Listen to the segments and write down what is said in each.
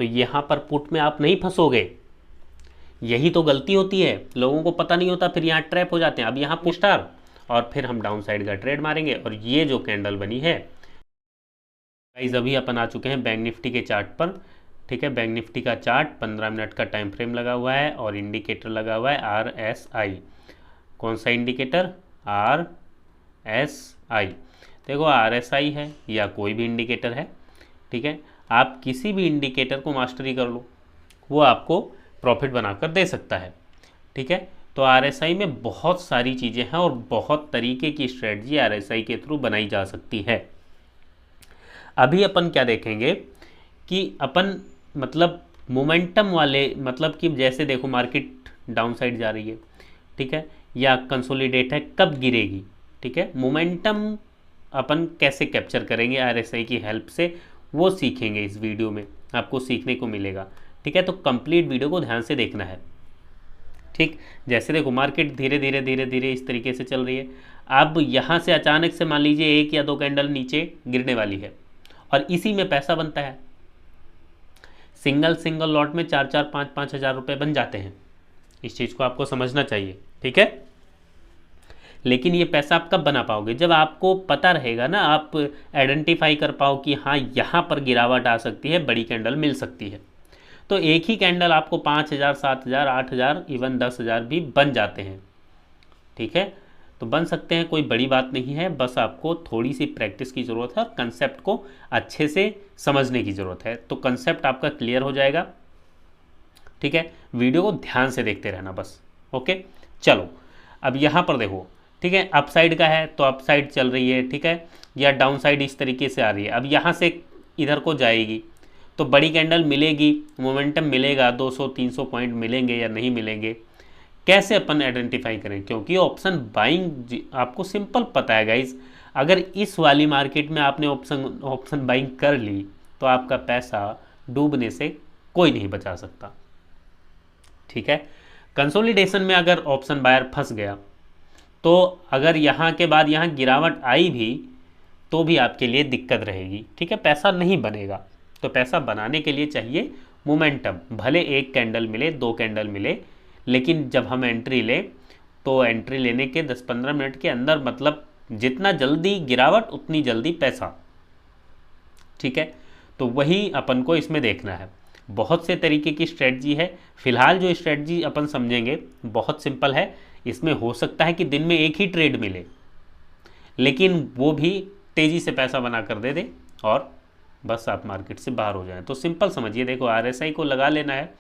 तो यहाँ पर पुट में आप नहीं फंसोगे। यही तो गलती होती है, लोगों को पता नहीं होता, फिर यहाँ ट्रैप हो जाते हैं। अब यहाँ पुट स्टार और फिर हम डाउन साइड का ट्रेड मारेंगे और ये जो कैंडल बनी है गाइस, अभी अपन आ चुके हैं बैंक निफ्टी के चार्ट पर। ठीक है, बैंक निफ्टी का चार्ट 15 मिनट का टाइम फ्रेम लगा हुआ है और इंडिकेटर लगा हुआ है RSI। कौन सा इंडिकेटर? RSI। देखो RSI है या कोई भी इंडिकेटर है, ठीक है, आप किसी भी इंडिकेटर को मास्टरी कर लो, वो आपको प्रॉफिट बनाकर दे सकता है। ठीक है, तो RSI में बहुत सारी चीज़ें हैं और बहुत तरीके की स्ट्रेटजी RSI के थ्रू बनाई जा सकती है। अभी अपन क्या देखेंगे कि अपन मतलब मोमेंटम वाले, मतलब कि जैसे देखो मार्केट डाउन साइड जा रही है, ठीक है, या कंसोलिडेट है, कब गिरेगी, ठीक है, मोमेंटम अपन कैसे कैप्चर करेंगे RSI की हेल्प से, वो सीखेंगे इस वीडियो में, आपको सीखने को मिलेगा। ठीक है, तो कंप्लीट वीडियो को ध्यान से देखना है। ठीक, जैसे देखो मार्केट धीरे धीरे धीरे धीरे इस तरीके से चल रही है। अब यहाँ से अचानक से मान लीजिए 1 या 2 कैंडल नीचे गिरने वाली है और इसी में पैसा बनता है। सिंगल लॉट में 4-4, 5-5 हज़ार रुपये बन जाते हैं। इस चीज़ को आपको समझना चाहिए। ठीक है, लेकिन ये पैसा आप कब बना पाओगे? जब आपको पता रहेगा ना, आप आइडेंटिफाई कर पाओ कि हाँ यहाँ पर गिरावट आ सकती है, बड़ी कैंडल मिल सकती है। तो एक ही कैंडल आपको 5,000, 7,000, 8,000, इवन 10,000 भी बन जाते हैं। ठीक है, तो बन सकते हैं, कोई बड़ी बात नहीं है, बस आपको थोड़ी सी प्रैक्टिस की ज़रूरत है और कंसेप्ट को अच्छे से समझने की ज़रूरत है। तो कंसेप्ट आपका क्लियर हो जाएगा। ठीक है, वीडियो को ध्यान से देखते रहना बस। ओके, चलो अब यहाँ पर देखो, ठीक है, अप साइड का है तो अप साइड चल रही है, ठीक है, या डाउन साइड इस तरीके से आ रही है। अब यहाँ से इधर को जाएगी तो बड़ी कैंडल मिलेगी, मोमेंटम मिलेगा, 200-300 पॉइंट मिलेंगे या नहीं मिलेंगे, कैसे अपन आइडेंटिफाई करें? क्योंकि ऑप्शन बाइंग आपको सिंपल पता है गाइज, अगर इस वाली मार्केट में आपने ऑप्शन बाइंग कर ली तो आपका पैसा डूबने से कोई नहीं बचा सकता। ठीक है, कंसोलिडेशन में अगर ऑप्शन बायर फंस गया तो अगर यहाँ के बाद यहाँ गिरावट आई भी तो भी आपके लिए दिक्कत रहेगी। ठीक है, पैसा नहीं बनेगा। तो पैसा बनाने के लिए चाहिए मोमेंटम। भले 1 कैंडल मिले, 2 कैंडल मिले, लेकिन जब हम एंट्री ले तो एंट्री लेने के 10-15 मिनट के अंदर, मतलब जितना जल्दी गिरावट उतनी जल्दी पैसा। ठीक है, तो वही अपन को इसमें देखना है। बहुत से तरीके की स्ट्रेटजी है। फिलहाल जो स्ट्रेटजी अपन समझेंगे बहुत सिंपल है। इसमें हो सकता है कि दिन में एक ही ट्रेड मिले, लेकिन वो भी तेज़ी से पैसा बना कर दे दे और बस आप मार्केट से बाहर हो जाएं। तो सिंपल समझिए, देखो RSI को लगा लेना है,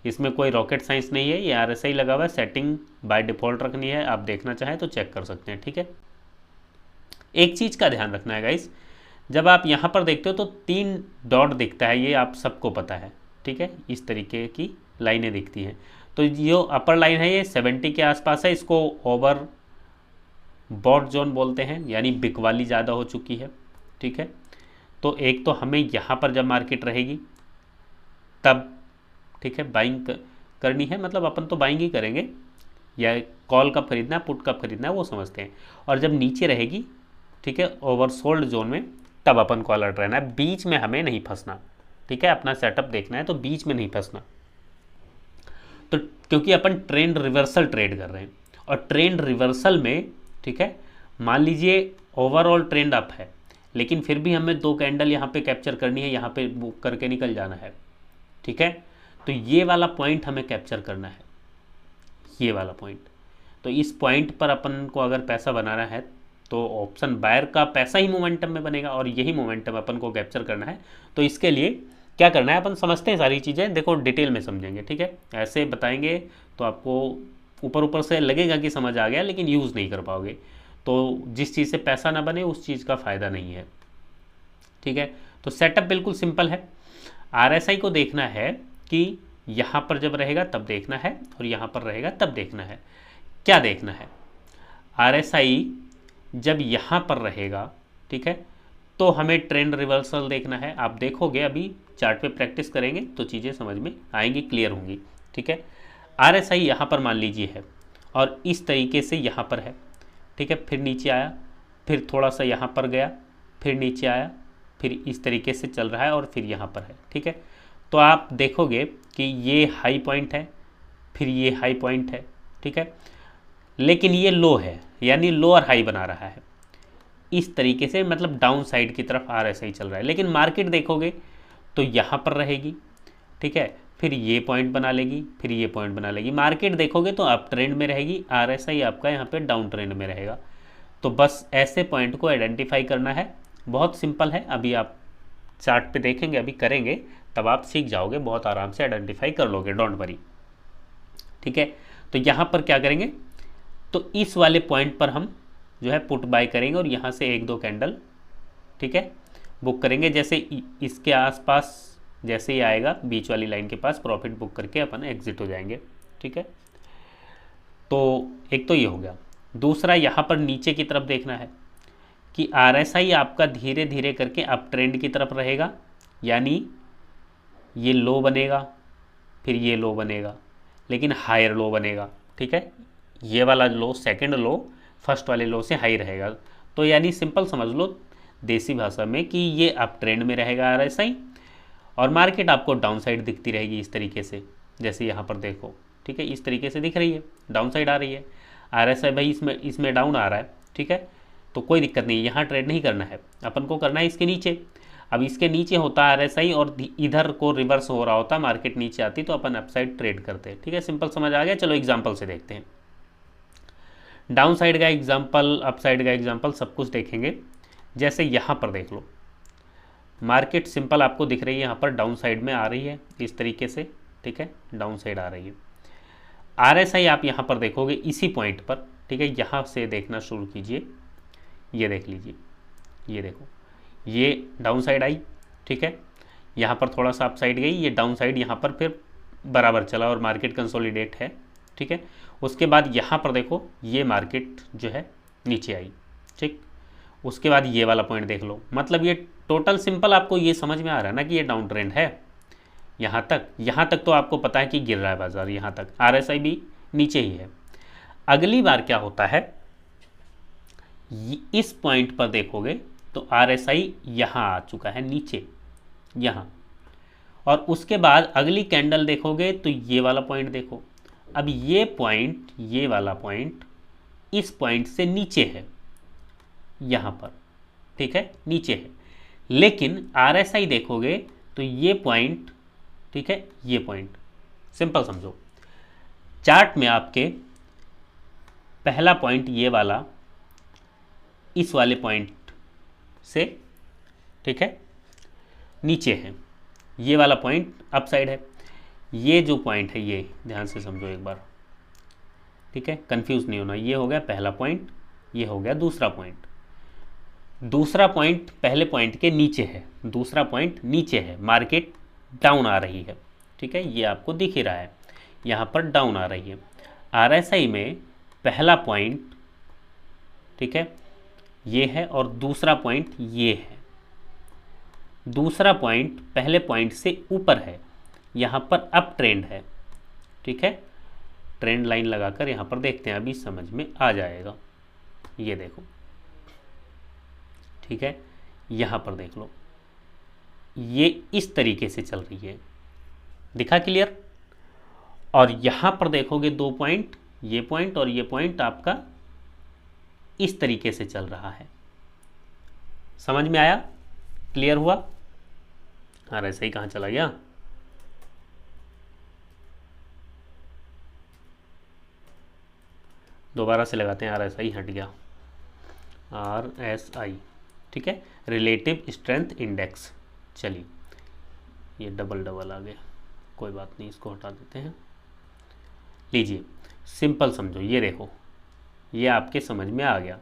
इसमें कोई रॉकेट साइंस नहीं है। ये RSI लगा हुआ है, सेटिंग बाय डिफ़ॉल्ट रखनी है, आप देखना चाहें तो चेक कर सकते हैं। ठीक है, एक चीज़ का ध्यान रखना है गाइस, जब आप यहाँ पर देखते हो तो 3 डॉट दिखता है, ये आप सबको पता है। ठीक है, इस तरीके की लाइनें दिखती हैं। तो जो अपर लाइन है ये 70 के आसपास है, इसको ओवर बॉट जोन बोलते हैं, यानी बिकवाली ज़्यादा हो चुकी है। ठीक है, तो एक तो हमें यहाँ पर जब मार्केट रहेगी तब, ठीक है, बाइंग करनी है, मतलब अपन तो बाइंग ही करेंगे, या कॉल कब खरीदना है, पुट कब खरीदना है वो समझते हैं। और जब नीचे रहेगी, ठीक है, ओवरसोल्ड जोन में, तब अपन को अलर्ट रहना है, बीच में हमें नहीं फंसना। ठीक है, अपना सेटअप देखना है तो बीच में नहीं फंसना। तो क्योंकि अपन ट्रेंड रिवर्सल ट्रेड कर रहे हैं और ट्रेंड रिवर्सल में, ठीक है, मान लीजिए ओवरऑल ट्रेंड अप है, लेकिन फिर भी हमें 2 कैंडल यहाँ पे कैप्चर करनी है, यहाँ पे बुक करके निकल जाना है। ठीक है, तो ये वाला पॉइंट हमें कैप्चर करना है, ये वाला पॉइंट। तो इस पॉइंट पर अपन को अगर पैसा बनाना है तो ऑप्शन बायर का पैसा ही मोमेंटम में बनेगा और यही मोमेंटम अपन को कैप्चर करना है। तो इसके लिए क्या करना है, अपन समझते हैं सारी चीज़ें, देखो डिटेल में समझेंगे। ठीक है, ऐसे बताएंगे तो आपको ऊपर ऊपर से लगेगा कि समझ आ गया, लेकिन यूज़ नहीं कर पाओगे। तो जिस चीज़ से पैसा ना बने उस चीज़ का फ़ायदा नहीं है। ठीक है, तो सेटअप बिल्कुल सिंपल है। RSI को देखना है कि यहाँ पर जब रहेगा तब देखना है और यहाँ पर रहेगा तब देखना है। क्या देखना है? RSI जब यहाँ पर रहेगा, ठीक है, तो हमें ट्रेंड रिवर्सल देखना है। आप देखोगे, अभी चार्ट पे प्रैक्टिस करेंगे तो चीज़ें समझ में आएंगी, क्लियर होंगी। ठीक है, RSI यहाँ पर मान लीजिए है और इस तरीके से यहाँ पर है। ठीक है, फिर नीचे आया, फिर थोड़ा सा यहाँ पर गया, फिर नीचे आया, फिर इस तरीके से चल रहा है और फिर यहाँ पर है। ठीक है, तो आप देखोगे कि ये हाई पॉइंट है, फिर ये हाई पॉइंट है, ठीक है, लेकिन ये लो है, यानी लो और हाई बना रहा है इस तरीके से, मतलब डाउन साइड की तरफ RSI चल रहा है। लेकिन मार्केट देखोगे तो यहाँ पर रहेगी, ठीक है, फिर ये पॉइंट बना लेगी, फिर ये पॉइंट बना लेगी। मार्केट देखोगे तो अप ट्रेंड में रहेगी, RSI आपका यहाँ पे डाउन ट्रेंड में रहेगा। तो बस ऐसे पॉइंट को आइडेंटिफाई करना है, बहुत सिंपल है। अभी आप चार्ट पे देखेंगे, अभी करेंगे, तब आप सीख जाओगे, बहुत आराम से आइडेंटिफाई कर लोगे, डोंट वरी, ठीक है। तो यहाँ पर क्या करेंगे, तो इस वाले पॉइंट पर हम जो है पुट बाय करेंगे और यहाँ से 1-2 कैंडल, ठीक है, बुक करेंगे। जैसे इसके आसपास जैसे ही आएगा बीच वाली लाइन के पास, प्रॉफिट बुक करके अपन एग्जिट हो जाएंगे, ठीक है। तो एक तो ये हो गया। दूसरा, यहाँ पर नीचे की तरफ देखना है कि RSI आपका धीरे धीरे करके अप ट्रेंड की तरफ रहेगा, यानी ये लो बनेगा, फिर ये लो बनेगा, लेकिन हायर लो बनेगा, ठीक है। ये वाला लो सेकंड लो फर्स्ट वाले लो से हाई रहेगा। तो यानी सिंपल समझ लो देसी भाषा में कि ये अप ट्रेंड में रहेगा RSI, और मार्केट आपको डाउन साइड दिखती रहेगी इस तरीके से, जैसे यहाँ पर देखो, ठीक है, इस तरीके से दिख रही है, डाउन साइड आ रही है। RSI भाई इसमें डाउन आ रहा है, ठीक है, तो कोई दिक्कत नहीं, यहाँ ट्रेड नहीं करना है, अपन को करना है इसके नीचे। अब इसके नीचे होता RSI और इधर को रिवर्स हो रहा होता, मार्केट नीचे आती तो अपन अपसाइड ट्रेड करते हैं, ठीक है। सिंपल समझ आ गया। चलो एग्जाम्पल से देखते हैं, डाउन साइड का एग्जाम्पल, अप साइड का एग्जाम्पल, सब कुछ देखेंगे। जैसे यहाँ पर देख लो, मार्केट सिंपल आपको दिख रही है, यहाँ पर डाउन साइड में आ रही है इस तरीके से, ठीक है, डाउन साइड आ रही है। RSI आप यहाँ पर देखोगे इसी पॉइंट पर, ठीक है, यहाँ से देखना शुरू कीजिए, ये देख लीजिए, ये देखो, ये डाउन साइड आई, ठीक है, यहाँ पर थोड़ा सा अप साइड गई, ये डाउन साइड यहाँ पर फिर बराबर चला और मार्केट कंसोलिडेट है, ठीक है। उसके बाद यहाँ पर देखो ये मार्केट जो है नीचे आई, ठीक। उसके बाद ये वाला पॉइंट देख लो, मतलब ये टोटल सिंपल आपको ये समझ में आ रहा है ना कि ये डाउन ट्रेंड है। यहाँ तक तो आपको पता है कि गिर रहा है बाजार, यहाँ तक RSI भी नीचे ही है। अगली बार क्या होता है, इस पॉइंट पर देखोगे तो RSI यहाँ आ चुका है नीचे, यहाँ, और उसके बाद अगली कैंडल देखोगे तो ये वाला पॉइंट देखो। अब ये पॉइंट, ये वाला पॉइंट इस पॉइंट से नीचे है, यहाँ पर, ठीक है, नीचे है। लेकिन RSI देखोगे तो ये पॉइंट, ठीक है, ये पॉइंट, सिंपल समझो, चार्ट में आपके पहला पॉइंट ये वाला इस वाले पॉइंट से, ठीक है, नीचे है, ये वाला पॉइंट अप साइड है। ये जो पॉइंट है ये ध्यान से समझो एक बार, ठीक है, कंफ्यूज नहीं होना। ये हो गया पहला पॉइंट, ये हो गया दूसरा पॉइंट। दूसरा पॉइंट पहले पॉइंट के नीचे है, दूसरा पॉइंट नीचे है, मार्केट डाउन आ रही है, ठीक है, ये आपको दिख ही रहा है, यहाँ पर डाउन आ रही है। RSI में पहला पॉइंट, ठीक है, ये है, और दूसरा पॉइंट ये है। दूसरा पॉइंट पहले पॉइंट से ऊपर है, यहाँ पर अप ट्रेंड है, ठीक है। ट्रेंड लाइन लगाकर यहाँ पर देखते हैं, अभी समझ में आ जाएगा। ये देखो, ठीक है, यहाँ पर देख लो, ये इस तरीके से चल रही है, दिखा क्लियर। और यहाँ पर देखोगे 2 पॉइंट, ये पॉइंट और ये पॉइंट आपका इस तरीके से चल रहा है। समझ में आया, क्लियर हुआ। RSI कहाँ चला गया, दोबारा से लगाते हैं, RSI हट गया, RSI, ठीक है, रिलेटिव स्ट्रेंथ इंडेक्स। चलिए, ये डबल आ गया, कोई बात नहीं, इसको हटा देते हैं। लीजिए, सिंपल समझो, ये देखो, ये आपके समझ में आ गया,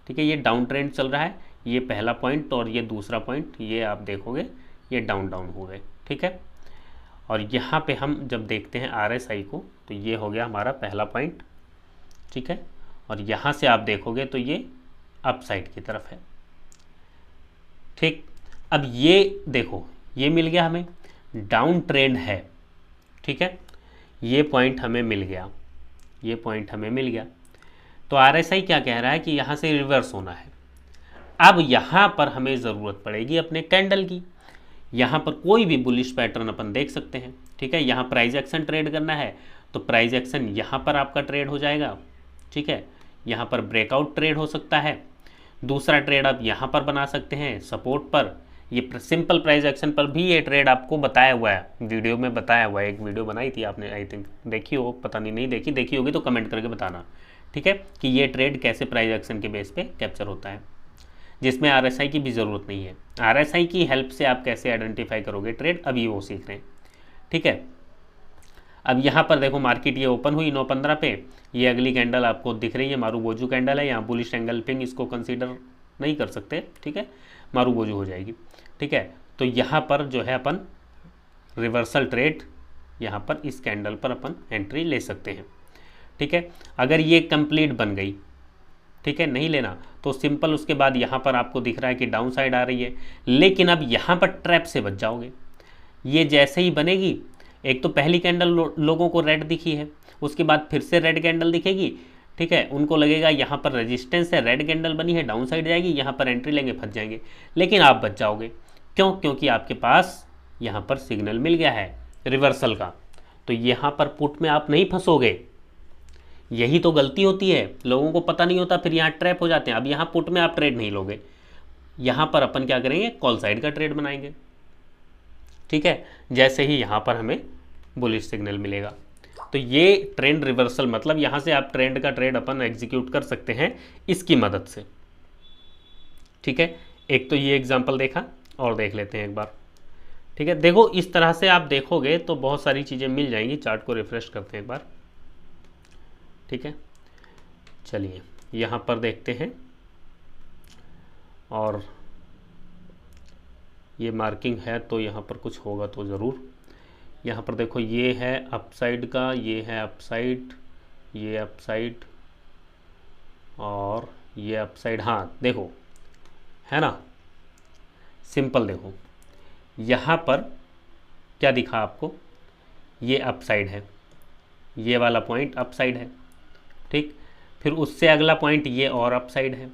ठीक है। ये डाउन ट्रेंड चल रहा है, ये पहला पॉइंट और ये दूसरा पॉइंट, ये आप देखोगे ये डाउन हो गए, ठीक है। और यहाँ पे हम जब देखते हैं RSI को, तो ये हो गया हमारा पहला पॉइंट, ठीक है, और यहाँ से आप देखोगे तो ये अप साइड की तरफ है, ठीक। अब ये देखो, ये मिल गया हमें, डाउन ट्रेंड है, ठीक है, ये पॉइंट हमें मिल गया, ये पॉइंट हमें मिल गया। तो RSI क्या कह रहा है कि यहाँ से रिवर्स होना है। अब यहाँ पर हमें ज़रूरत पड़ेगी अपने कैंडल की, यहाँ पर कोई भी बुलिश पैटर्न अपन देख सकते हैं, ठीक है। यहाँ प्राइस एक्शन ट्रेड करना है तो प्राइस एक्शन यहाँ पर आपका ट्रेड हो जाएगा, ठीक है। यहाँ पर ब्रेकआउट ट्रेड हो सकता है, दूसरा ट्रेड आप यहाँ पर बना सकते हैं सपोर्ट पर। ये सिंपल प्राइस एक्शन पर भी ये ट्रेड आपको बताया हुआ है, वीडियो में बताया हुआ है, एक वीडियो बनाई थी आपने, आई थिंक देखी हो, पता नहीं देखी होगी तो कमेंट करके बताना, ठीक है, कि ये ट्रेड कैसे प्राइस एक्शन के बेस पे कैप्चर होता है, जिसमें RSI की भी ज़रूरत नहीं है। RSI की हेल्प से आप कैसे आइडेंटिफाई करोगे ट्रेड, अभी वो सीख रहे हैं, ठीक है। अब यहाँ पर देखो मार्केट ये ओपन हुई 9:15 पे, ये अगली कैंडल आपको दिख रही है मारूबोजू कैंडल है, यहाँ बुलिश एंगल्फिंग इसको कंसीडर नहीं कर सकते, ठीक है, मारूबोजू हो जाएगी, ठीक है। तो यहाँ पर जो है अपन रिवर्सल ट्रेड यहाँ पर इस कैंडल पर अपन एंट्री ले सकते हैं, ठीक है। अगर ये कंप्लीट बन गई, ठीक है, नहीं लेना तो सिंपल उसके बाद यहाँ पर आपको दिख रहा है कि डाउन साइड आ रही है, लेकिन अब यहाँ पर ट्रैप से बच जाओगे। ये जैसे ही बनेगी, एक तो पहली कैंडल लोगों को रेड दिखी है, उसके बाद फिर से रेड कैंडल दिखेगी, ठीक है, उनको लगेगा यहाँ पर रेजिस्टेंस है, रेड कैंडल बनी है, डाउन साइड जाएगी, यहाँ पर एंट्री लेंगे, फंस जाएंगे, लेकिन आप बच जाओगे। क्यों? क्योंकि आपके पास यहाँ पर सिग्नल मिल गया है रिवर्सल का, तो यहाँ पर पुट में आप नहीं फंसोगे। यही तो गलती होती है, लोगों को पता नहीं होता, फिर यहाँ ट्रैप हो जाते हैं। अब यहाँ पुट में आप ट्रेड नहीं लोगे, यहाँ पर अपन क्या करेंगे, कॉल साइड का ट्रेड बनाएंगे, ठीक है। जैसे ही यहाँ पर हमें बुलिश सिग्नल मिलेगा, तो ये ट्रेंड रिवर्सल, मतलब यहाँ से आप ट्रेंड का ट्रेड अपन एग्जीक्यूट कर सकते हैं इसकी मदद से, ठीक है। एक तो ये एग्जांपल देखा, और देख लेते हैं एक बार, ठीक है। देखो इस तरह से आप देखोगे तो बहुत सारी चीज़ें मिल जाएंगी। चार्ट को रिफ्रेश करते हैं एक बार, ठीक है। चलिए यहाँ पर देखते हैं, और ये मार्किंग है तो यहाँ पर कुछ होगा तो ज़रूर। यहाँ पर देखो ये है अपसाइड का, ये है अपसाइड, ये अपसाइड और ये अपसाइड, हाँ देखो है ना, सिंपल देखो यहाँ पर क्या दिखा आपको, ये अपसाइड है, ये वाला पॉइंट अपसाइड है, ठीक। फिर उससे अगला पॉइंट ये और अपसाइड है,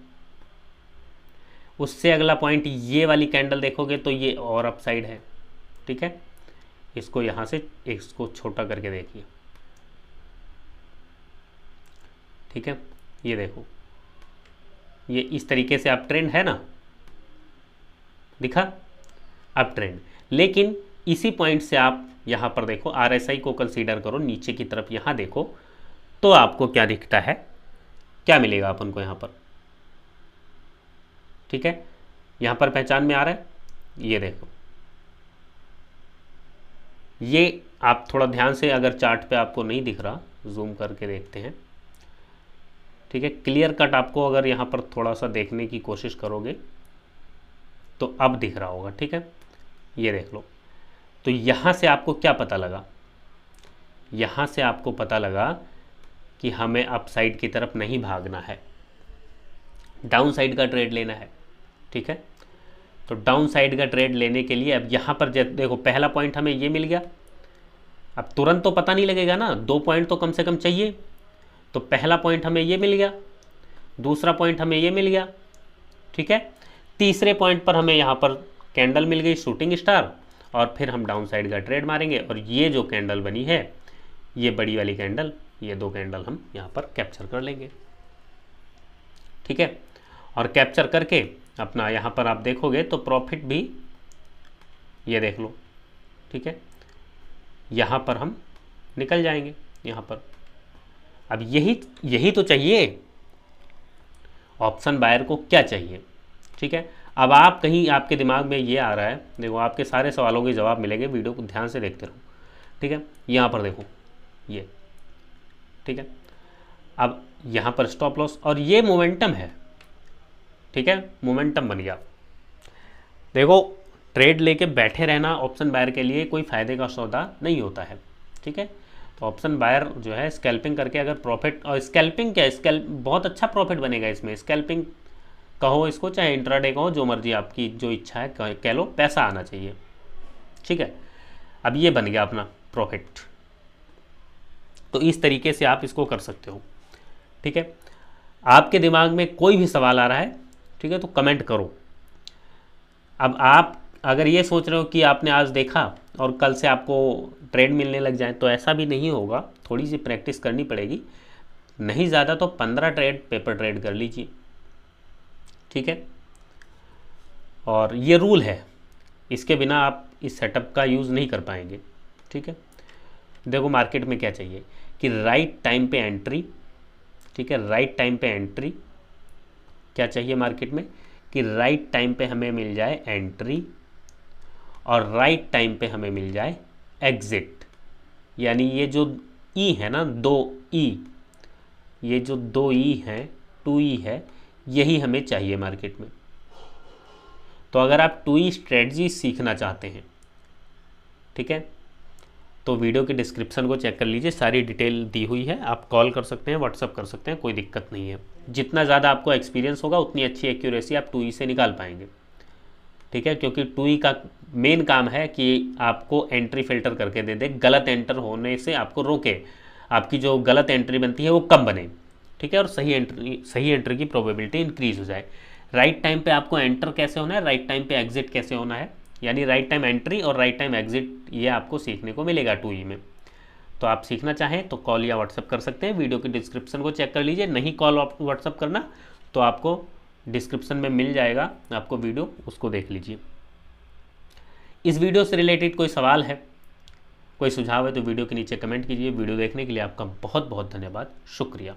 उससे अगला पॉइंट ये वाली कैंडल देखोगे तो ये और अपसाइड है, ठीक है। इसको यहाँ से इसको छोटा करके देखिए, ठीक है। ये देखो ये इस तरीके से अप ट्रेंड है ना, दिखा अप ट्रेंड। लेकिन इसी पॉइंट से आप यहाँ पर देखो RSI को कंसीडर करो, नीचे की तरफ यहाँ देखो तो आपको क्या दिखता है, क्या मिलेगा अपन को यहाँ पर, ठीक है। यहाँ पर पहचान में आ रहा है, ये देखो, ये आप थोड़ा ध्यान से, अगर चार्ट पे आपको नहीं दिख रहा जूम करके देखते हैं, ठीक है। क्लियर कट आपको अगर यहाँ पर थोड़ा सा देखने की कोशिश करोगे तो अब दिख रहा होगा, ठीक है। ये देख लो, तो यहाँ से आपको क्या पता लगा, यहाँ से आपको पता लगा कि हमें अपसाइड की तरफ नहीं भागना है, डाउन साइड का ट्रेड लेना है, ठीक है। तो डाउन साइड का ट्रेड लेने के लिए अब यहाँ पर देखो पहला पॉइंट हमें ये मिल गया, अब तुरंत तो पता नहीं लगेगा ना, 2 पॉइंट तो कम से कम चाहिए। तो पहला पॉइंट हमें ये मिल गया, दूसरा पॉइंट हमें ये मिल गया, ठीक है। तीसरे पॉइंट पर हमें यहाँ पर कैंडल मिल गई शूटिंग स्टार, और फिर हम डाउन साइड का ट्रेड मारेंगे, और ये जो कैंडल बनी है, ये बड़ी वाली कैंडल, ये 2 कैंडल हम यहाँ पर कैप्चर कर लेंगे, ठीक है। और कैप्चर करके अपना यहाँ पर आप देखोगे तो प्रॉफिट भी ये देख लो, ठीक है, यहाँ पर हम निकल जाएंगे यहाँ पर। अब यही तो चाहिए, ऑप्शन बायर को क्या चाहिए, ठीक है। अब आप कहीं आपके दिमाग में ये आ रहा है, देखो आपके सारे सवालों के जवाब मिलेंगे, वीडियो को ध्यान से देखते रहो, ठीक है। यहाँ पर देखो ये, ठीक है। अब यहाँ पर स्टॉप लॉस, और ये मोमेंटम है, ठीक है, मोमेंटम बन गया। देखो ट्रेड लेके बैठे रहना ऑप्शन बायर के लिए कोई फ़ायदे का सौदा नहीं होता है, ठीक है। तो ऑप्शन बायर जो है स्कैल्पिंग करके अगर प्रॉफिट, और स्कैल्पिंग क्या, बहुत अच्छा प्रॉफिट बनेगा इसमें, स्कैल्पिंग कहो इसको, चाहे इंट्राडे कहो, जो मर्जी आपकी जो इच्छा है कह लो, पैसा आना चाहिए, ठीक है। अब ये बन गया अपना प्रॉफिट, तो इस तरीके से आप इसको कर सकते हो, ठीक है। आपके दिमाग में कोई भी सवाल आ रहा है, ठीक है, तो कमेंट करो। अब आप अगर ये सोच रहे हो कि आपने आज देखा और कल से आपको ट्रेड मिलने लग जाए, तो ऐसा भी नहीं होगा, थोड़ी सी प्रैक्टिस करनी पड़ेगी। नहीं ज़्यादा तो 15 ट्रेड पेपर ट्रेड कर लीजिए, ठीक है। और ये रूल है, इसके बिना आप इस सेटअप का यूज़ नहीं कर पाएंगे, ठीक है। देखो मार्केट में क्या चाहिए कि राइट टाइम पे एंट्री, ठीक है, राइट टाइम पे एंट्री। क्या चाहिए मार्केट में कि राइट टाइम पे हमें मिल जाए एंट्री और राइट टाइम पे हमें मिल जाए एग्ज़िट। यानी ये जो ई है ना, 2 ई, ये जो 2 ई हैं, 2 ई है, यही हमें चाहिए मार्केट में। तो अगर आप 2 ई स्ट्रेटजी सीखना चाहते हैं, ठीक है, तो वीडियो के डिस्क्रिप्शन को चेक कर लीजिए, सारी डिटेल दी हुई है। आप कॉल कर सकते हैं, व्हाट्सअप कर सकते हैं, कोई दिक्कत नहीं है। जितना ज़्यादा आपको एक्सपीरियंस होगा उतनी अच्छी एक्यूरेसी आप 2 ई से निकाल पाएंगे, ठीक है। क्योंकि 2 ई का मेन काम है कि आपको एंट्री फिल्टर करके दे दे, गलत एंटर होने से आपको रोके, आपकी जो गलत एंट्री बनती है वो कम बने, ठीक है, और सही एंट्री की प्रोबेबिलिटी इंक्रीज हो जाए। राइट टाइम पे आपको एंटर कैसे होना है, राइट टाइम पे एग्जिट कैसे होना है, यानी राइट टाइम एंट्री और राइट टाइम एग्जिट, ये आपको सीखने को मिलेगा 2 ई में। तो आप सीखना चाहें तो कॉल या व्हाट्सअप कर सकते हैं। वीडियो के डिस्क्रिप्शन को चेक कर लीजिए। नहीं कॉल व्हाट्सअप करना तो आपको डिस्क्रिप्शन में मिल जाएगा आपको वीडियो, उसको देख लीजिए। इस वीडियो से रिलेटेड कोई सवाल है, कोई सुझाव है तो वीडियो के नीचे कमेंट कीजिए। वीडियो देखने के लिए आपका बहुत बहुत धन्यवाद, शुक्रिया।